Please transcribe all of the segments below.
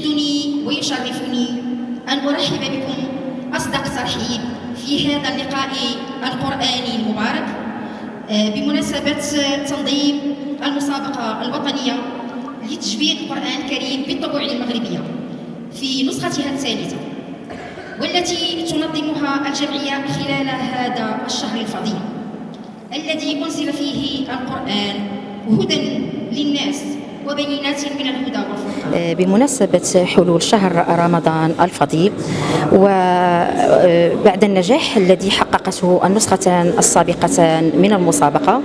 يسعدني ويشرفني أن أرحب بكم أصدق ترحيب في هذا اللقاء القرآني المبارك بمناسبة تنظيم المسابقة الوطنية لتجويد القرآن الكريم بالطبوع المغربية في نسختها الثالثة، والتي تنظمها الجمعية خلال هذا الشهر الفضيل الذي أنزل فيه القرآن هدى للناس وبينات من الهدى والفرقان. بمناسبة حلول شهر رمضان الفضيل وبعد النجاح الذي حققته النسختان السابقتان من المسابقة،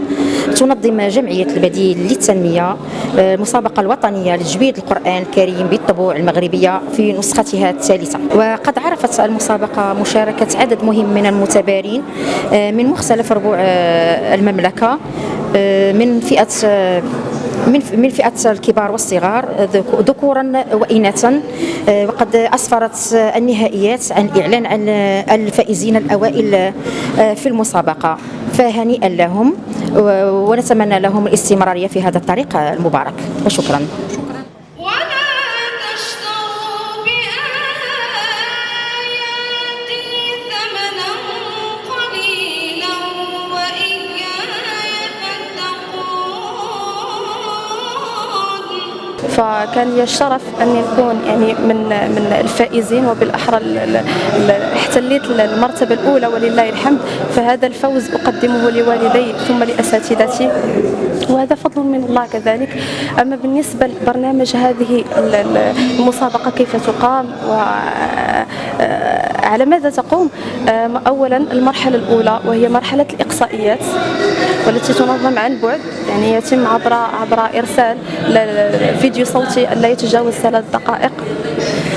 تنظم جمعية البديل للتنمية المسابقة الوطنية لتجويد القرآن الكريم بالطبوع المغربية في نسختها الثالثة. وقد عرفت المسابقة مشاركة عدد مهم من المتبارين من مختلف ربوع المملكة من فئة الكبار والصغار ذكورا وإناثا، وقد أسفرت النهائيات عن الإعلان عن الفائزين الأوائل في المسابقة، فهنيئا لهم ونتمنى لهم الاستمرارية في هذا الطريق المبارك، وشكرا. فكان لي الشرف أن يكون من الفائزين، وبالأحرى احتليت المرتبة الأولى ولله الحمد. فهذا الفوز أقدمه لوالدي ثم لأساتذتي، وهذا فضل من الله كذلك. أما بالنسبة لبرنامج هذه المسابقة كيف تقام وعلى ماذا تقوم؟ أولا المرحلة الأولى وهي مرحلة الإقصائيات، والتي تنظم عن بعد، يعني يتم عبر إرسال فيديو صوتي لا يتجاوز 3 دقائق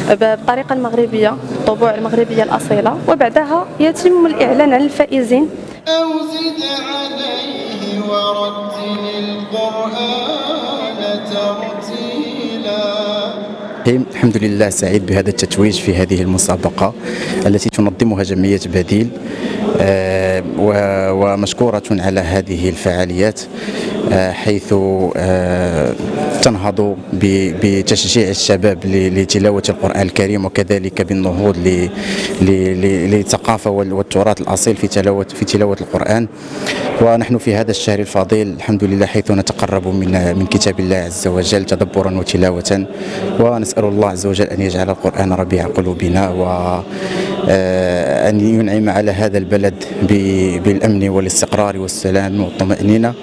بطريقة مغربية، الطبوع المغربية الأصيلة، وبعدها يتم الإعلان عن الفائزين. أو زد عليه ورتل القرآن ترتيلا. الحمد لله، سعيد بهذا التتويج في هذه المسابقة التي تنظمها جمعية بديل، ومشكورة على هذه الفعاليات حيث تنهض بتشجيع الشباب لتلاوة القرآن الكريم، وكذلك بالنهوض للثقافة والتراث الأصيل في تلاوة القرآن. ونحن في هذا الشهر الفضيل الحمد لله حيث نتقرب من كتاب الله عز وجل تدبرا وتلاوة، ونسأل الله عز وجل أن يجعل القرآن ربيع قلوبنا، وأن ينعم على هذا البلد بالأمن والاستقرار والسلام والطمأنينة،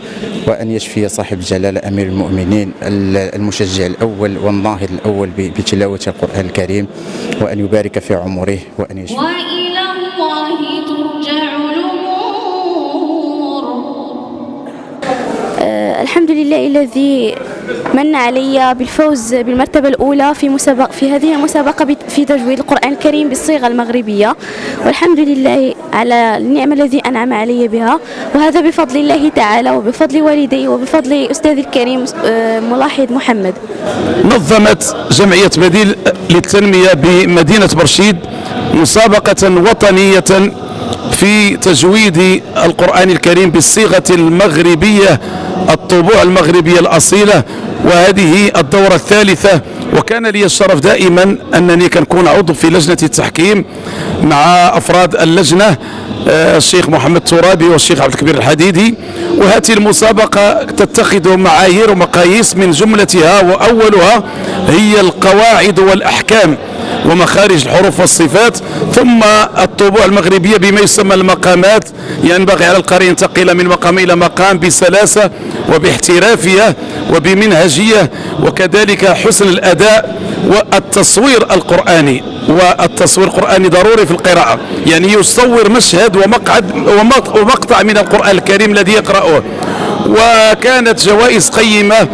وأن يشفي صاحب الجلالة أمير المؤمنين المشجع الأول والناهض الأول بتلاوة القرآن الكريم، وأن يبارك في عمره وأن يشفي. وإلى الله ترجع الأمور. الحمد لله الذي من علي بالفوز بالمرتبة الأولى في هذه المسابقة في تجويد القرآن الكريم بالصيغة المغربية، والحمد لله على النعمة التي أنعم علي بها، وهذا بفضل الله تعالى وبفضل والدي وبفضل أستاذي الكريم ملاحظ محمد. نظمت جمعية بديل للتنمية بمدينة برشيد مسابقة وطنية في تجويد القرآن الكريم بالصيغة المغربية، الطبوع المغربية الأصيلة، وهذه الدورة الثالثة. وكان لي الشرف دائما أنني كنكون عضو في لجنة التحكيم مع أفراد اللجنة الشيخ محمد ترابي والشيخ عبد الكبير الحديدي. وهذه المسابقة تتخذ معايير ومقاييس من جملتها وأولها هي القواعد والأحكام ومخارج الحروف والصفات، ثم الطبوع المغربية بما يسمى المقامات. ينبغي على القارئ ينتقل من مقام إلى مقام بسلاسة وباحترافية وبمنهجية، وكذلك حسن الأداء والتصوير القرآني. والتصوير القرآني ضروري في القراءة، يعني يصور مشهد ومقطع من القرآن الكريم الذي يقرأه. وكانت جوائز قيمة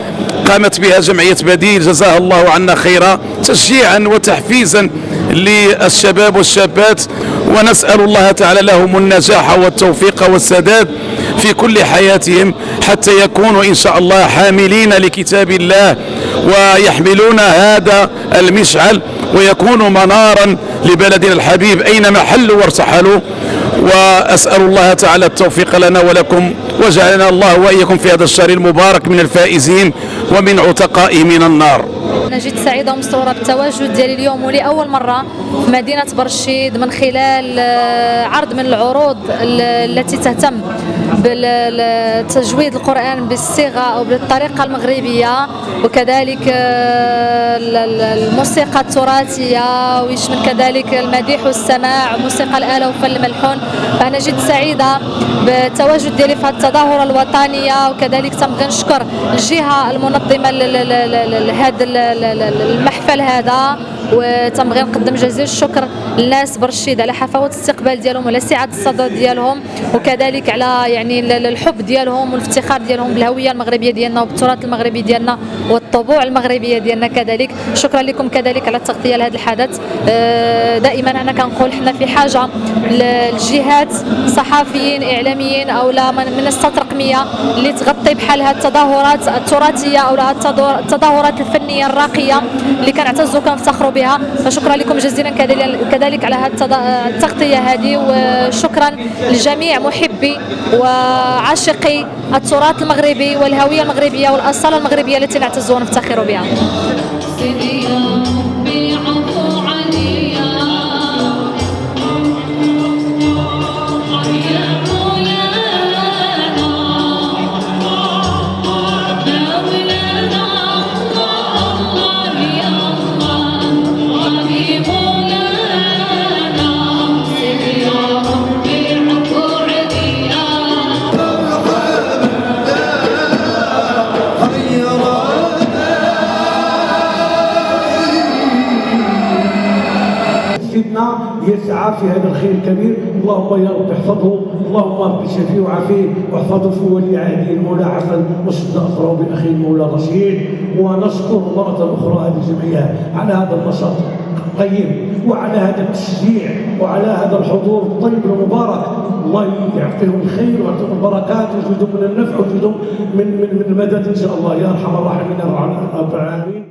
قامت بها جمعية بديل جزاها الله عنا خيرا، تشجيعا وتحفيزا للشباب والشابات، ونسأل الله تعالى لهم النجاح والتوفيق والسداد في كل حياتهم، حتى يكونوا إن شاء الله حاملين لكتاب الله ويحملون هذا المشعل، ويكونوا منارا لبلدنا الحبيب أينما حلوا وارتحلوا. وأسأل الله تعالى التوفيق لنا ولكم، وجعلنا الله وإياكم في هذا الشهر المبارك من الفائزين، ومن عتقائه من النار. أنا جيت سعيدة ومسرورة بالتواجد ديالي اليوم ولأول مرة في مدينة برشيد من خلال عرض من العروض التي تهتم بتجويد القرآن بالصيغة أو بالطريقة المغربية، وكذلك الموسيقى التراثية، ويشمل كذلك المديح والسماع وموسيقى الآلة وفن الملحون. فأنا جيت سعيدة بالتواجد ديالي في هذه التظاهرة الوطنية، وكذلك تنبغي نشكر الجهة المنظمة لهذا المحفل هذا، وتنبغي نقدم جزيل الشكر للناس برشيد على حفاوة الاستقبال ديالهم وعلى سعة الصدر ديالهم، وكذلك على يعني الحب ديالهم والافتخار ديالهم بالهوية المغربية ديالنا وبالتراث المغربي ديالنا والطبوع المغربية ديالنا كذلك. شكرا لكم كذلك على التغطية لهذا الحدث. دائما انا كنقول حنا في حاجة للجهات، صحفيين اعلاميين او لا منصات رقمية اللي تغطي بحال هذه التظاهرات التراثية او التظاهرات الفنية الراقية اللي كنعتزوا وكنفتخروا بها. فشكرا لكم جزيلا كذلك على هذه التغطية هذه، وشكرا لجميع محبي وعاشقي التراث المغربي والهوية المغربية والأصالة المغربية التي نعتز ونفتخر بها. يسعى في هذا الخير الكبير. اللهم يا رب احفظه، اللهم رب شفيه وعافيه واحفظه في ولي عهده المولى حسن وشد اثره باخيه المولى رشيد. ونشكر مره اخرى هذه الجمعيه على هذا النشاط الطيب وعلى هذا التشجيع وعلى هذا الحضور الطيب المبارك. الله يعطيهم الخير ويعطيهم البركات ويزيدهم من النفع ويزيدهم من المدد ان شاء الله يا ارحم الراحمين يا رب العالمين.